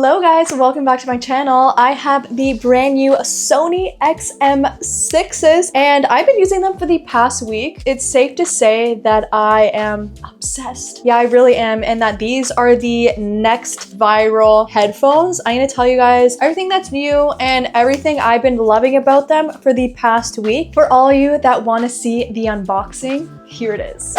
Hello guys, welcome back to my channel. I have the brand new Sony XM6s and I've been using them for the past week. It's safe to say that I am obsessed. Yeah, I really am, and that these are the next viral headphones. I'm gonna tell you guys everything that's new and everything I've been loving about them for the past week. For all of you that want to see the unboxing, here it is.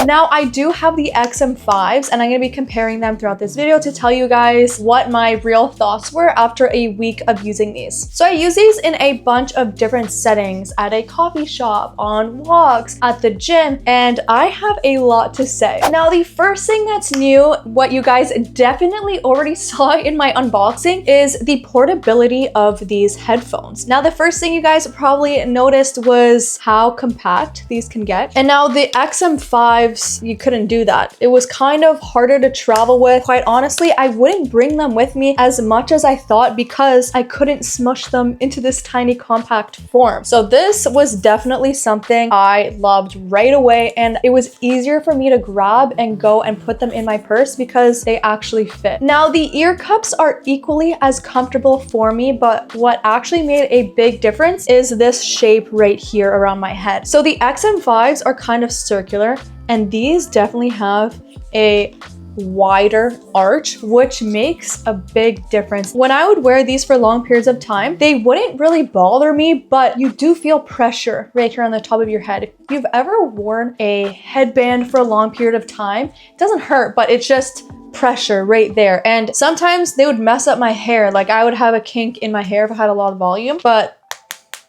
Now, I do have the XM5s and I'm going to be comparing them throughout this video to tell you guys what my real thoughts were after a week of using these. So I use these in a bunch of different settings, at a coffee shop, on walks, at the gym, and I have a lot to say. Now, the first thing that's new, what you guys definitely already saw in my unboxing, is the portability of these headphones. Now, the first thing you guys probably noticed was how compact these can get. And now the XM5s, you couldn't do that. It was kind of harder to travel with. Quite honestly, I wouldn't bring them with me as much as I thought because I couldn't smush them into this tiny compact form. So this was definitely something I loved right away, and it was easier for me to grab and go and put them in my purse because they actually fit. Now, the ear cups are equally as comfortable for me, but what actually made a big difference is this shape right here around my head. So the XM5s are kind of circular, and these definitely have a wider arch, which makes a big difference. When I would wear these for long periods of time, they wouldn't really bother me, but you do feel pressure right here on the top of your head. If you've ever worn a headband for a long period of time, it doesn't hurt, but it's just pressure right there. And sometimes they would mess up my hair. Like, I would have a kink in my hair if I had a lot of volume, but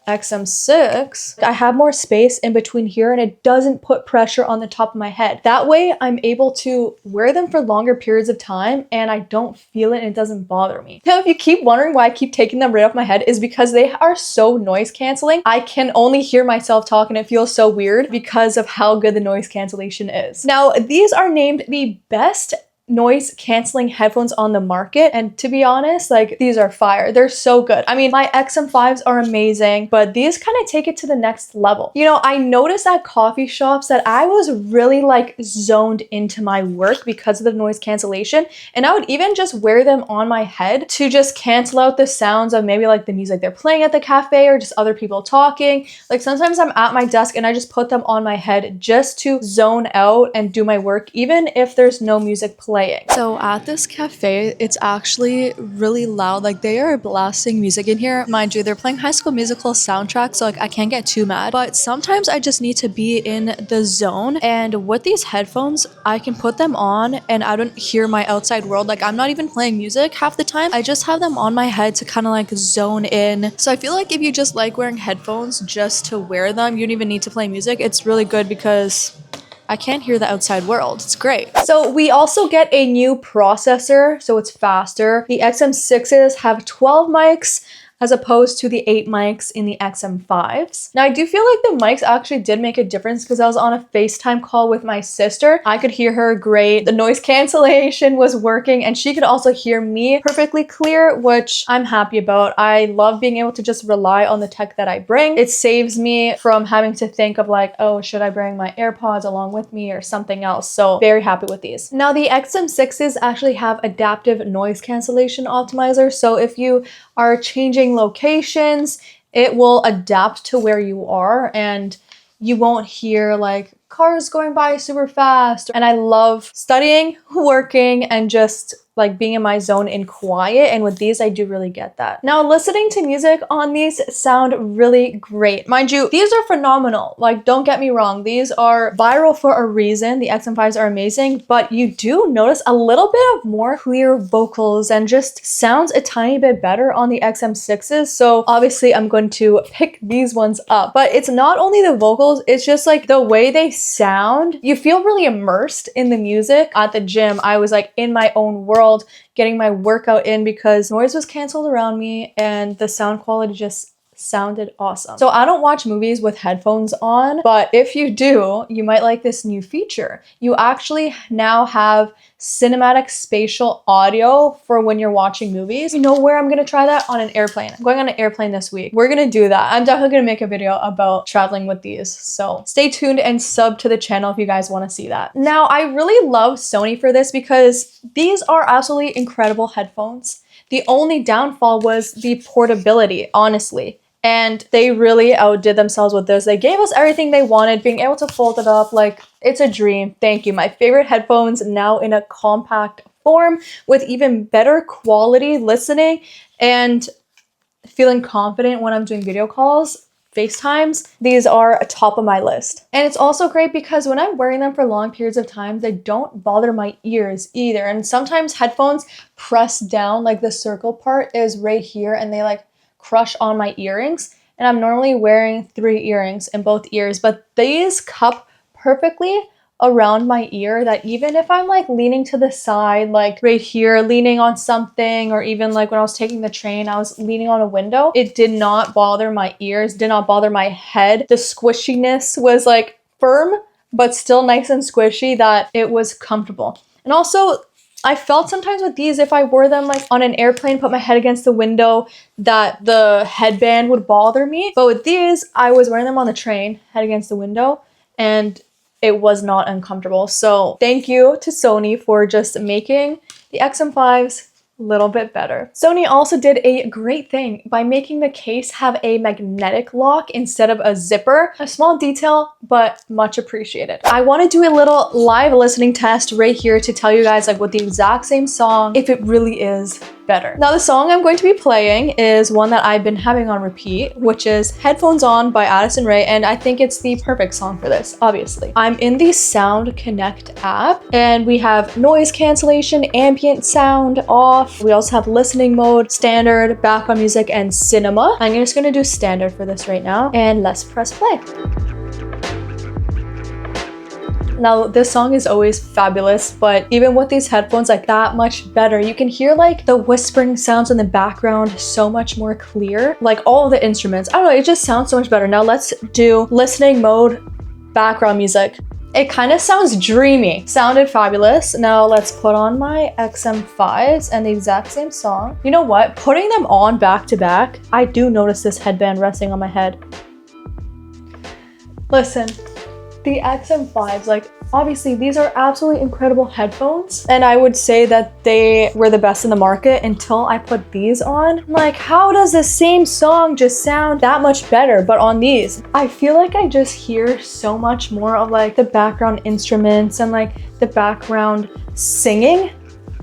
XM6, I have more space in between here and it doesn't put pressure on the top of my head. That way I'm able to wear them for longer periods of time and I don't feel it and it doesn't bother me. Now, if you keep wondering why I keep taking them right off my head, is because they are so noise canceling. I can only hear myself talk and it feels so weird because of how good the noise cancellation is. Now, these are named the best noise canceling headphones on the market, and to be honest, like, these are fire. They're so good. I mean, my XM5s are amazing, but these kind of take it to the next level. You know, I noticed at coffee shops that I was really like zoned into my work because of the noise cancellation, and I would even just wear them on my head to just cancel out the sounds of maybe like the music they're playing at the cafe or just other people talking. Like, sometimes I'm at my desk and I just put them on my head just to zone out and do my work, even if there's no music playing. So at this cafe, it's actually really loud. Like, they are blasting music in here. Mind you, they're playing High School Musical soundtrack, so like I can't get too mad. But sometimes I just need to be in the zone. And with these headphones, I can put them on and I don't hear my outside world. Like, I'm not even playing music half the time. I just have them on my head to kind of like zone in. So I feel like if you just like wearing headphones just to wear them, you don't even need to play music. It's really good because I can't hear the outside world. It's great. So we also get a new processor, so it's faster. The XM6s have 12 mics as opposed to the 8 mics in the XM5s. Now, I do feel like the mics actually did make a difference because I was on a FaceTime call with my sister. I could hear her great. The noise cancellation was working and she could also hear me perfectly clear, which I'm happy about. I love being able to just rely on the tech that I bring. It saves me from having to think of like, oh, should I bring my AirPods along with me or something else? So very happy with these. Now, the XM6s actually have adaptive noise cancellation optimizer. So if you are changing locations, it will adapt to where you are and you won't hear like cars going by super fast. And I love studying, working, and just like being in my zone in quiet, and with these I do really get that. Now, listening to music on these sound really great. Mind you, these are phenomenal. Like, don't get me wrong, these are viral for a reason. The XM5s are amazing, but you do notice a little bit of more clear vocals and just sounds a tiny bit better on the XM6s. So obviously I'm going to pick these ones up, but it's not only the vocals, it's just like the way they sound. You feel really immersed in the music. At the gym, I was like in my own world, getting my workout in because noise was canceled around me and the sound quality just sounded awesome. So I don't watch movies with headphones on, but if you do, you might like this new feature. You actually now have cinematic spatial audio for when you're watching movies. You know where I'm gonna try that? On an airplane. I'm going on an airplane this week. We're gonna do that. I'm definitely gonna make a video about traveling with these. So stay tuned and sub to the channel if you guys wanna see that. Now, I really love Sony for this because these are absolutely incredible headphones. The only downfall was the portability, honestly. And they really outdid themselves with this. They gave us everything they wanted, being able to fold it up, like, it's a dream. Thank you. My favorite headphones now in a compact form with even better quality listening and feeling confident when I'm doing video calls, FaceTimes. These are top of my list. And it's also great because when I'm wearing them for long periods of time, they don't bother my ears either. And sometimes headphones press down, like the circle part is right here, and they like crush on my earrings, and I'm normally wearing 3 earrings in both ears, but these cup perfectly around my ear that even if I'm like leaning to the side, like right here, leaning on something, or even like when I was taking the train, I was leaning on a window, it did not bother my ears, did not bother my head. The squishiness was like firm, but still nice and squishy, that it was comfortable. And also, I felt sometimes with these, if I wore them like on an airplane, put my head against the window, that the headband would bother me. But with these, I was wearing them on the train, head against the window, and it was not uncomfortable. So thank you to Sony for just making the XM5s a little bit better. Sony also did a great thing by making the case have a magnetic lock instead of a zipper. A small detail, but much appreciated. I want to do a little live listening test right here to tell you guys like with the exact same song, if it really is better. Now the song I'm going to be playing is one that I've been having on repeat, which is Headphones On by Addison Rae, and I think it's the perfect song for this, obviously. I'm in the Sound Connect app, and we have noise cancellation, ambient sound off. We also have listening mode, standard, background music, and cinema. I'm just gonna do standard for this right now, and let's press play. Now, this song is always fabulous, but even with these headphones, like that much better. You can hear like the whispering sounds in the background so much more clear. Like all of the instruments, I don't know, it just sounds so much better. Now let's do listening mode, background music. It kind of sounds dreamy. Sounded fabulous. Now let's put on my XM5s and the exact same song. You know what? Putting them on back to back, I do notice this headband resting on my head. Listen. The XM5s, like obviously these are absolutely incredible headphones, and I would say that they were the best in the market until I put these on. Like, how does the same song just sound that much better? But on these, I feel like I just hear so much more of like the background instruments and like the background singing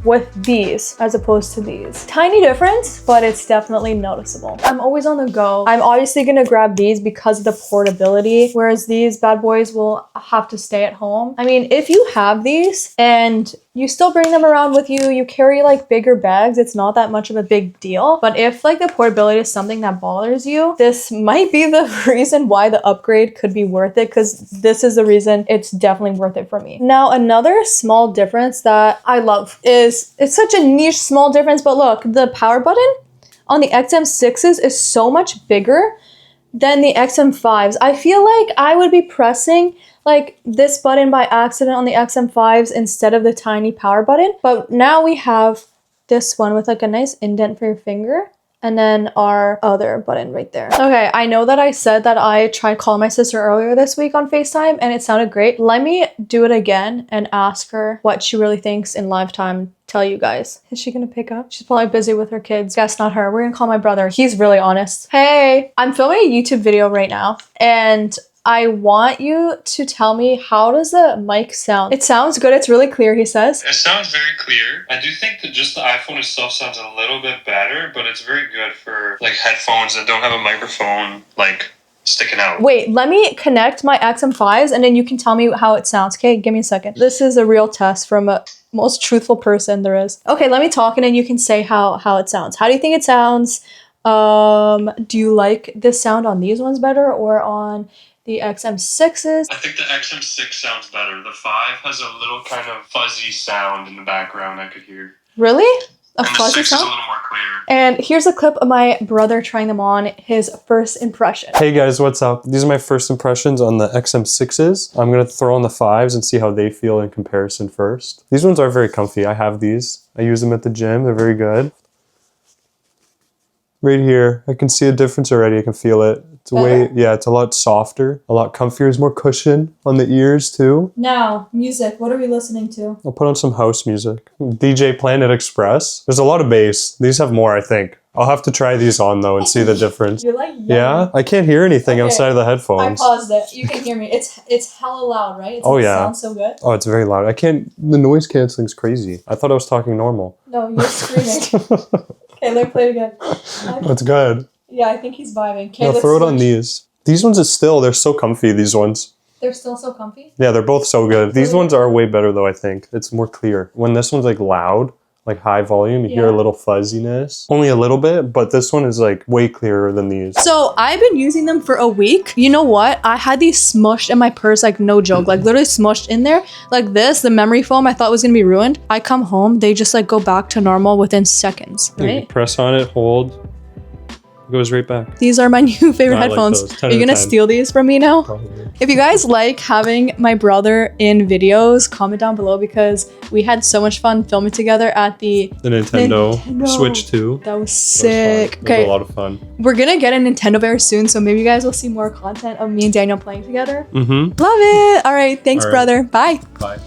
with these as opposed to these. Tiny difference, but it's definitely noticeable. I'm always on the go. I'm obviously gonna grab these because of the portability, whereas these bad boys will have to stay at home. I mean, if you have these and you still bring them around with you, you carry like bigger bags, it's not that much of a big deal. But if like the portability is something that bothers you, this might be the reason why the upgrade could be worth it, because this is the reason it's definitely worth it for me. Now, another small difference that I love is, it's such a niche small difference, but look, the power button on the XM6s is so much bigger than the XM5s. I feel like I would be pressing like this button by accident on the XM5s instead of the tiny power button. But now we have this one with like a nice indent for your finger, and then our other button right there. Okay, I know that I said that I tried calling my sister earlier this week on FaceTime and it sounded great. Let me do it again and ask her what she really thinks in live time. Tell you guys. Is she gonna pick up? She's probably busy with her kids. Guess not her. We're gonna call my brother. He's really honest. Hey, I'm filming a YouTube video right now, and I want you to tell me, how does the mic sound? It sounds good. It's really clear, he says. It sounds very clear. I do think that just the iPhone itself sounds a little bit better, but it's very good for like headphones that don't have a microphone like sticking out. Wait, let me connect my XM5s and then you can tell me how it sounds. Okay, give me a second. This is a real test from a most truthful person there is. Okay, let me talk and then you can say how it sounds. How do you think it sounds? Do you like this sound on these ones better or on the XM6s? I think the XM6 sounds better. The 5 has a little kind of fuzzy sound in the background I could hear. Really? And the 6 is a little more clear. And here's a clip of my brother trying them on, his first impression. Hey guys, what's up? These are my first impressions on the XM6s. I'm gonna throw on the 5s and see how they feel in comparison first. These ones are very comfy. I have these. I use them at the gym. They're very good. Right here, I can see a difference already. I can feel it. It's it's a lot softer, a lot comfier. There's more cushion on the ears too. Now, music. What are we listening to? I'll put on some house music. DJ Planet Express. There's a lot of bass. These have more, I think. I'll have to try these on though and see the difference. You're like, yeah, I can't hear anything outside of the headphones. I paused it. You can hear me. It's hella loud, right? Oh yeah. It sounds so good. Oh, it's very loud. The noise canceling's crazy. I thought I was talking normal. No, you're screaming. Okay, let me play it again. That's good. Yeah, I think he's vibing. Okay, now throw it on these. These ones they're so comfy, these ones. They're still so comfy? Yeah, they're both so good. These ones are way better though, I think. It's more clear. When this one's like loud, like high volume, you hear a little fuzziness. Only a little bit, but this one is like way clearer than these. So I've been using them for a week. You know what? I had these smushed in my purse, like no joke, like literally smushed in there. Like this, the memory foam I thought was gonna be ruined. I come home, they just like go back to normal within seconds, right? You press on it, hold. It goes right back. These are my new favorite headphones. Like are you gonna steal these from me now? Probably. If you guys like having my brother in videos, comment down below because we had so much fun filming together at the Nintendo Switch 2. That was sick. That was a lot of fun. We're gonna get a Nintendo very soon, so maybe you guys will see more content of me and Daniel playing together. Mm-hmm. Love it. All right, thanks, brother. Bye. Bye.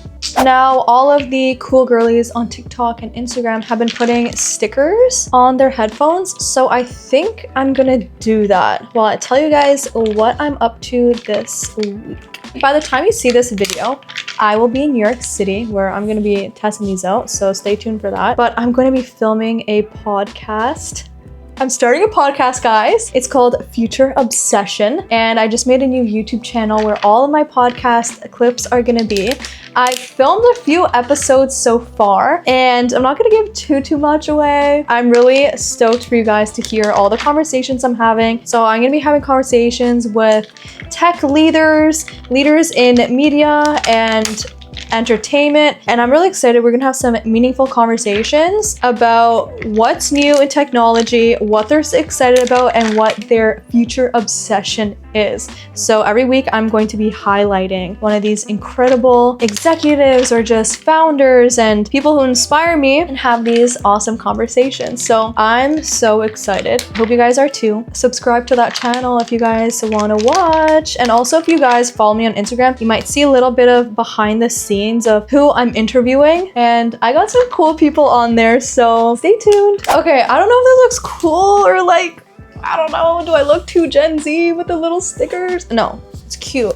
Now, all of the cool girlies on TikTok and Instagram have been putting stickers on their headphones, so I think I'm gonna do that. Well, I'll tell you guys what I'm up to this week. By the time you see this video, I will be in New York City where I'm gonna be testing these out, so stay tuned for that. But I'm gonna be filming a podcast. I'm starting a podcast, guys. It's called Future Obsession, and I just made a new YouTube channel where all of my podcast clips are gonna be. I filmed a few episodes so far, and I'm not gonna give too much away. I'm really stoked for you guys to hear all the conversations I'm having. So I'm gonna be having conversations with tech leaders in media and entertainment, and I'm really excited. We're gonna have some meaningful conversations about what's new in technology, what they're excited about, and what their future obsession is. So every week I'm going to be highlighting one of these incredible executives or just founders and people who inspire me and have these awesome conversations. So I'm so excited. Hope you guys are too. Subscribe to that channel if you guys want to watch, and also if you guys follow me on Instagram, you might see a little bit of behind the scenes of who I'm interviewing, and I got some cool people on there, so stay tuned. Okay, I don't know if this looks cool or like, I don't know, do I look too Gen Z with the little stickers? No, it's cute.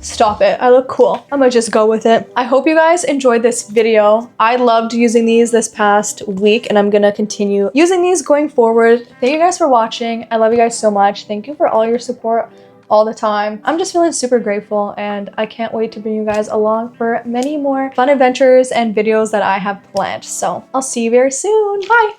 Stop it, I look cool. I'm gonna just go with it. I hope you guys enjoyed this video. I loved using these this past week, and I'm gonna continue using these going forward. Thank you guys for watching. I love you guys so much. Thank you for all your support all the time. I'm just feeling super grateful, and I can't wait to bring you guys along for many more fun adventures and videos that I have planned. So I'll see you very soon. Bye.